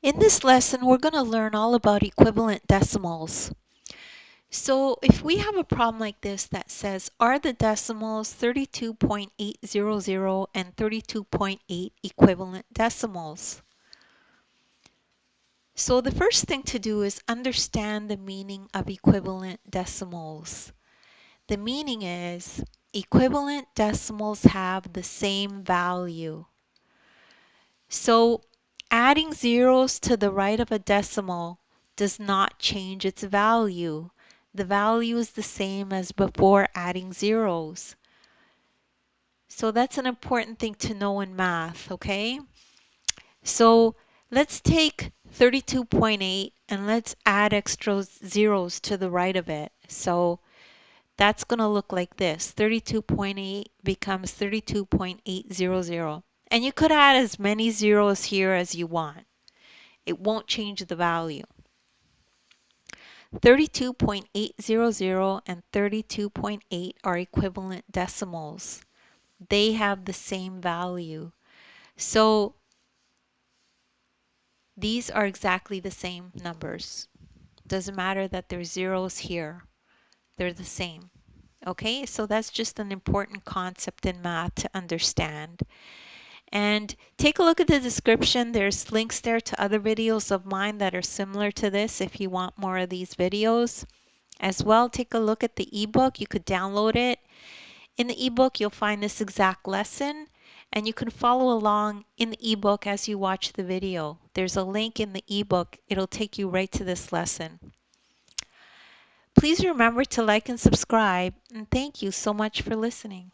In this lesson, we're going to learn all about equivalent decimals. So if we have a problem like this that says, are the decimals 32.800 and 32.8 equivalent decimals? So the first thing to do is understand the meaning of equivalent decimals. The meaning is equivalent decimals have the same value. So adding zeros to the right of a decimal does not change its value. The value is the same as before adding zeros. So that's an important thing to know in math, okay? So let's take 32.8 and let's add extra zeros to the right of it. So that's going to look like this. 32.8 becomes 32.800. And you could add as many zeros here as you want. It won't change the value. 32.800 and 32.8 are equivalent decimals. They have the same value. So these are exactly the same numbers. Doesn't matter that there's zeros here. They're the same. Okay, so that's just an important concept in math to understand. And take a look at the description. There's links there to other videos of mine that are similar to this if you want more of these videos. As well, take a look at the ebook. You could download it. In the ebook, you'll find this exact lesson, and you can follow along in the ebook as you watch the video. There's a link in the ebook. It'll take you right to this lesson. Please remember to like and subscribe, and thank you so much for listening.